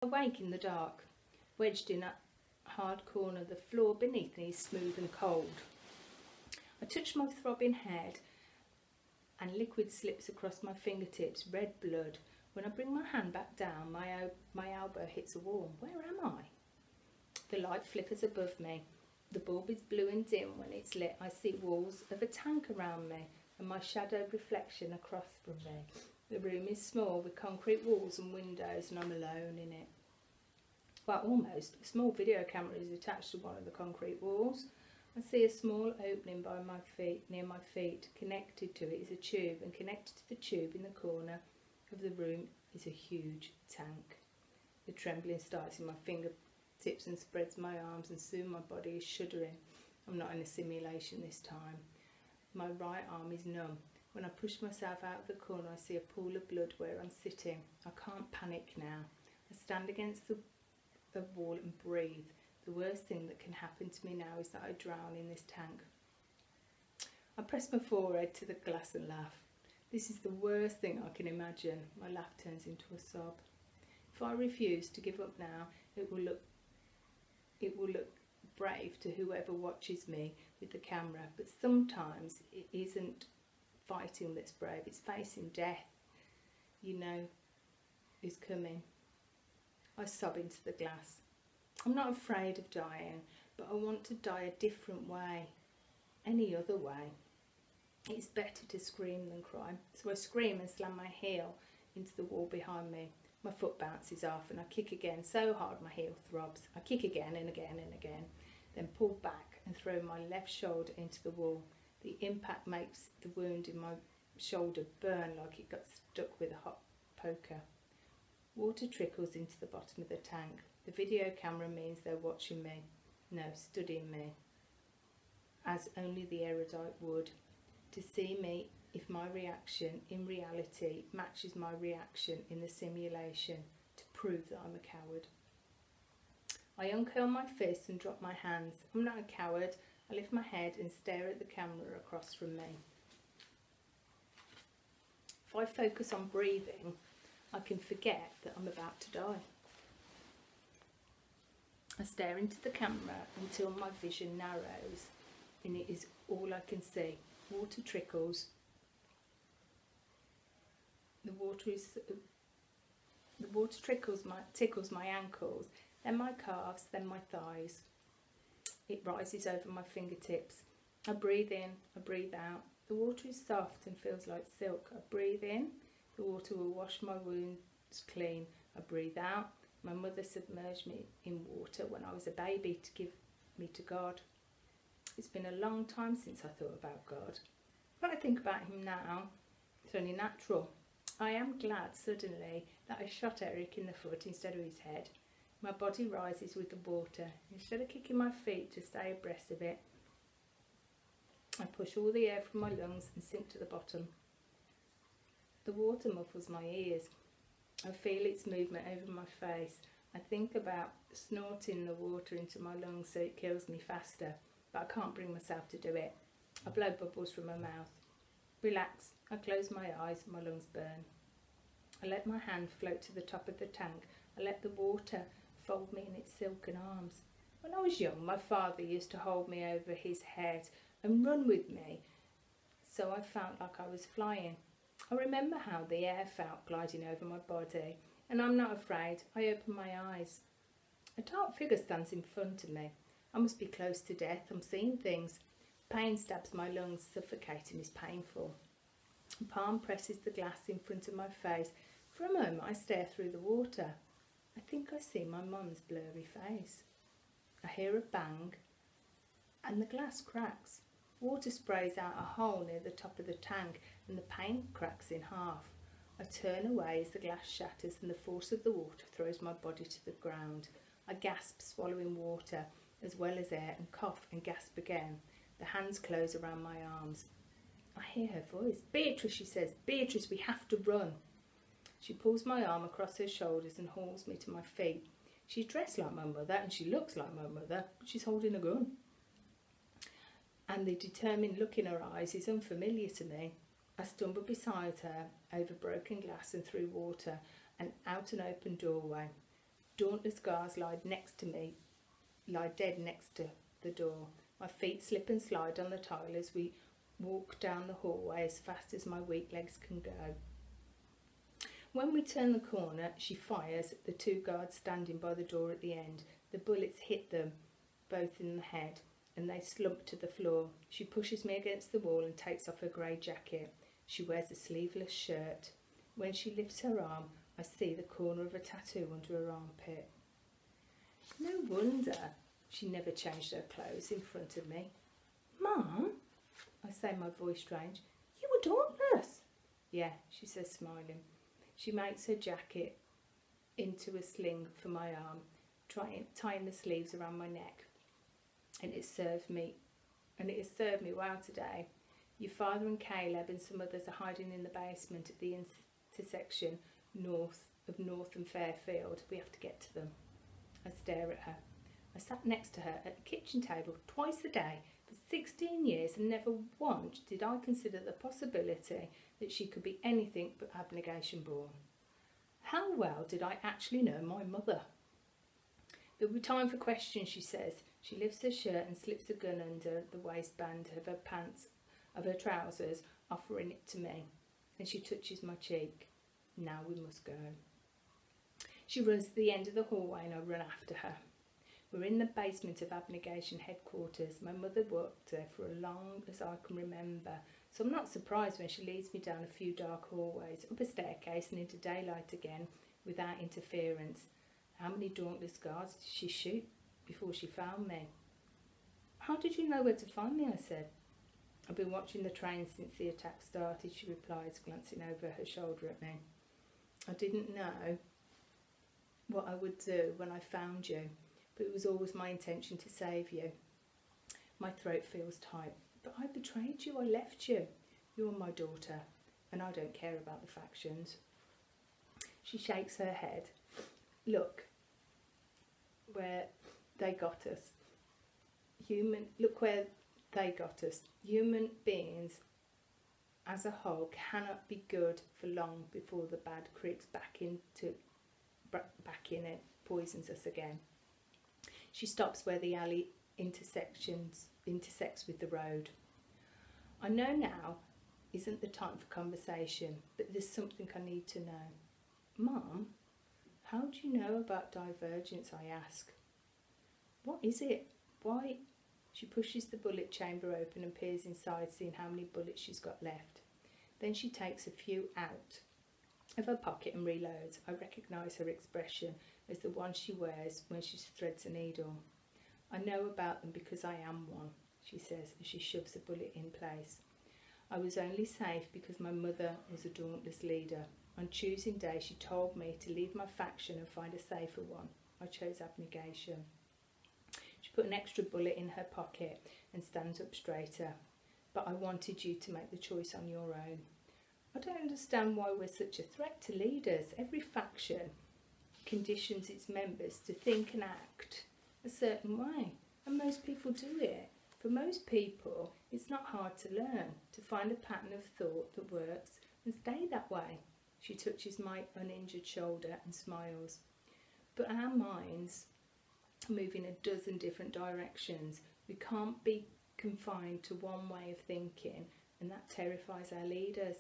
Awake in the dark, wedged in a hard corner, the floor beneath me is smooth and cold. I touch my throbbing head and liquid slips across my fingertips, red blood. When I bring my hand back down, my elbow hits a wall. Where am I? The light flickers above me. The bulb is blue and dim. When it's lit, I see walls of a tank around me and my shadowed reflection across from me. The room is small with concrete walls and windows, and I'm alone in it. Well, almost. A small video camera is attached to one of the concrete walls. I see a small opening by my feet, near my feet. Connected to it is a tube, and connected to the tube in the corner of the room is a huge tank. The trembling starts in my fingertips and spreads my arms, and soon my body is shuddering. I'm not in a simulation this time. My right arm is numb. When I push myself out of the corner, I see a pool of blood where I'm sitting. I can't panic now. I stand against the wall and breathe. The worst thing that can happen to me now is that I drown in this tank. I press my forehead to the glass and laugh. This is the worst thing I can imagine. My laugh turns into a sob. If I refuse to give up now, it will look brave to whoever watches me with the camera, but sometimes it isn't fighting that's brave, it's facing death. You know is coming. I sob into the glass. I'm not afraid of dying, but I want to die a different way, any other way. It's better to scream than cry. So I scream and slam my heel into the wall behind me. My foot bounces off and I kick again so hard my heel throbs. I kick again and again and again, then pull back and throw my left shoulder into the wall. The impact makes the wound in my shoulder burn like it got stuck with a hot poker. Water trickles into the bottom of the tank. The video camera means they're watching me, no, studying me, as only the erudite would, to see me if my reaction in reality matches my reaction in the simulation, to prove that I'm a coward. I uncurl my fists and drop my hands. I'm not a coward. I lift my head and stare at the camera across from me. If I focus on breathing, I can forget that I'm about to die. I stare into the camera until my vision narrows and it is all I can see. Water trickles. The water tickles my ankles, then my calves, then my thighs. It rises over my fingertips. I breathe in, I breathe out. The water is soft and feels like silk. I breathe in, the water will wash my wounds clean. I breathe out. My mother submerged me in water when I was a baby to give me to God. It's been a long time since I thought about God. When I think about him now, it's only natural. I am glad suddenly that I shot Eric in the foot instead of his head. My body rises with the water. Instead of kicking my feet to stay abreast of it, I push all the air from my lungs and sink to the bottom. The water muffles my ears. I feel its movement over my face. I think about snorting the water into my lungs so it kills me faster, but I can't bring myself to do it. I blow bubbles from my mouth. Relax. I close my eyes, my lungs burn. I let my hand float to the top of the tank. I let the water fold me in its silken arms. When I was young, my father used to hold me over his head and run with me, so I felt like I was flying. I remember how the air felt gliding over my body, and I'm not afraid. I open my eyes. A dark figure stands in front of me. I must be close to death. I'm seeing things. Pain stabs my lungs. Suffocating is painful. A palm presses the glass in front of my face. For a moment I stare through the water. I think I see my mum's blurry face. I hear a bang and the glass cracks. Water sprays out a hole near the top of the tank and the pane cracks in half. I turn away as the glass shatters and the force of the water throws my body to the ground. I gasp, swallowing water as well as air, and cough and gasp again. The hands close around my arms. I hear her voice. "Beatrice," she says. "Beatrice, we have to run." She pulls my arm across her shoulders and hauls me to my feet. She's dressed like my mother and she looks like my mother, but she's holding a gun. And the determined look in her eyes is unfamiliar to me. I stumble beside her, over broken glass and through water, and out an open doorway. Dauntless guards lie dead next to the door. My feet slip and slide on the tile as we walk down the hallway as fast as my weak legs can go. When we turn the corner, she fires at the two guards standing by the door at the end. The bullets hit them both in the head and they slump to the floor. She pushes me against the wall and takes off her grey jacket. She wears a sleeveless shirt. When she lifts her arm, I see the corner of a tattoo under her armpit. No wonder she never changed her clothes in front of me. Mum, I say, my voice strange, you were dauntless. Yeah, she says, smiling. She makes her jacket into a sling for my arm, tying the sleeves around my neck. And it has served me well today. Your father and Caleb and some others are hiding in the basement at the intersection north and Fairfield. We have to get to them. I stare at her. I sat next to her at the kitchen table twice a day for 16 years and never once did I consider the possibility that she could be anything but abnegation born. How well did I actually know my mother? There'll be time for questions, she says. She lifts her shirt and slips a gun under the waistband of her trousers, offering it to me. Then she touches my cheek. Now we must go. She runs to the end of the hallway and I run after her. We're in the basement of Abnegation headquarters. My mother worked there for as long as I can remember, so I'm not surprised when she leads me down a few dark hallways, up a staircase and into daylight again without interference. How many dauntless guards did she shoot before she found me? How did you know where to find me? I said. I've been watching the train since the attack started, she replies, glancing over her shoulder at me. I didn't know what I would do when I found you, but it was always my intention to save you. My throat feels tight. But I betrayed you, I left you. You're my daughter, and I don't care about the factions. She shakes her head. Look where they got us. Look where they got us. Human beings as a whole cannot be good for long before the bad creeps back in it, poisons us again. She stops where the alley intersects with the road. I know now isn't the time for conversation, but there's something I need to know. Mum, how do you know about divergence? I ask. What is it? Why? She pushes the bullet chamber open and peers inside, seeing how many bullets she's got left. Then she takes a few out of her pocket and reloads. I recognise her expression as the one she wears when she threads a needle. I know about them because I am one, she says as she shoves a bullet in place. I was only safe because my mother was a dauntless leader. On choosing day she told me to leave my faction and find a safer one. I chose abnegation. She put an extra bullet in her pocket and stands up straighter. But I wanted you to make the choice on your own. I don't understand why we're such a threat to leaders. Every faction conditions its members to think and act a certain way, and most people do it. For most people, it's not hard to learn, to find a pattern of thought that works and stay that way. She touches my uninjured shoulder and smiles. But our minds move in a dozen different directions. We can't be confined to one way of thinking, and that terrifies our leaders.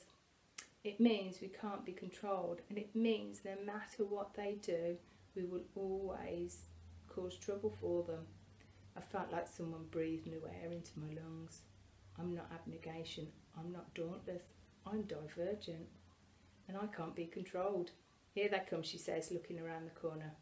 It means we can't be controlled, and it means no matter what they do, we will always cause trouble for them. I felt like someone breathed new air into my lungs. I'm not abnegation, I'm not dauntless, I'm divergent, and I can't be controlled. Here they come, she says, looking around the corner.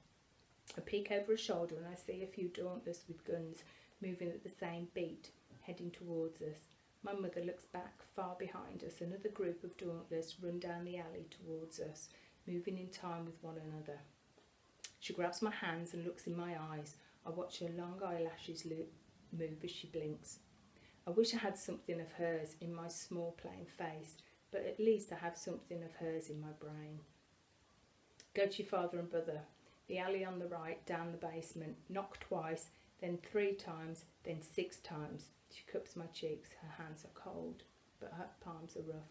I peek over her shoulder and I see a few dauntless with guns moving at the same beat, heading towards us. My mother looks back, far behind us. Another group of dauntless run down the alley towards us, moving in time with one another. She grabs my hands and looks in my eyes. I watch her long eyelashes move as she blinks. I wish I had something of hers in my small plain face, but at least I have something of hers in my brain. Go to your father and brother. The alley on the right, down the basement. Knock twice, then 3 times, then 6 times. She cups my cheeks. Her hands are cold, but her palms are rough.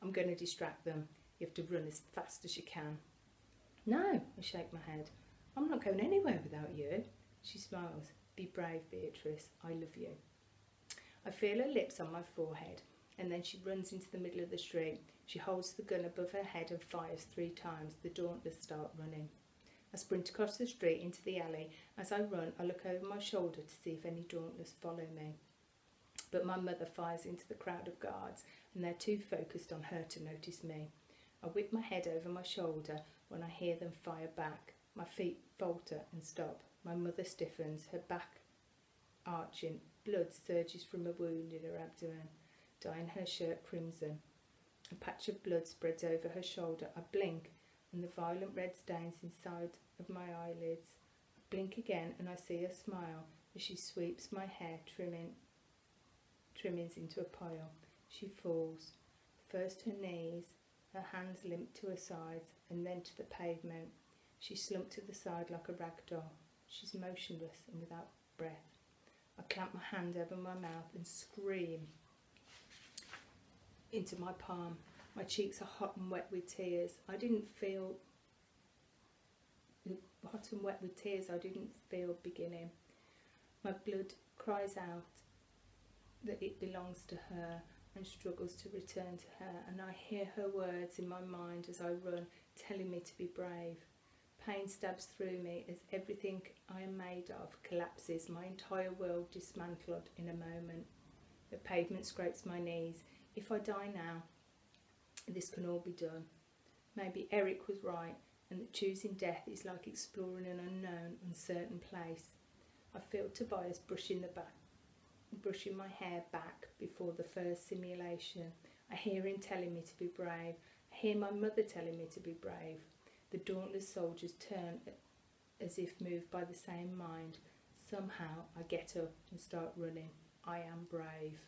I'm going to distract them. You have to run as fast as you can. No, I shake my head. I'm not going anywhere without you. She smiles. Be brave, Beatrice. I love you. I feel her lips on my forehead, and then she runs into the middle of the street. She holds the gun above her head and fires 3 times. The Dauntless start running. I sprint across the street into the alley. As I run, I look over my shoulder to see if any Dauntless follow me. But my mother fires into the crowd of guards, and they're too focused on her to notice me. I whip my head over my shoulder when I hear them fire back. My feet falter and stop. My mother stiffens, her back arching. Blood surges from a wound in her abdomen, dyeing her shirt crimson. A patch of blood spreads over her shoulder. I blink, and the violent red stains inside of my eyelids. I blink again, and I see her smile as she sweeps my hair trimmings into a pile. She falls, first her knees, her hands limp to her sides, and then to the pavement. She slumped to the side like a rag doll. She's motionless and without breath. I clamp my hand over my mouth and scream into my palm. My cheeks are hot and wet with tears. I didn't feel beginning. My blood cries out that it belongs to her and struggles to return to her, and I hear her words in my mind as I run, telling me to be brave. Pain stabs through me as everything I am made of collapses, my entire world dismantled in a moment. The pavement scrapes my knees. If I die now, this can all be done. Maybe Eric was right, and that choosing death is like exploring an unknown, uncertain place. I feel Tobias brushing my hair back before the first simulation. I hear him telling me to be brave. I hear my mother telling me to be brave. The dauntless soldiers turn as if moved by the same mind. Somehow I get up and start running. I am brave.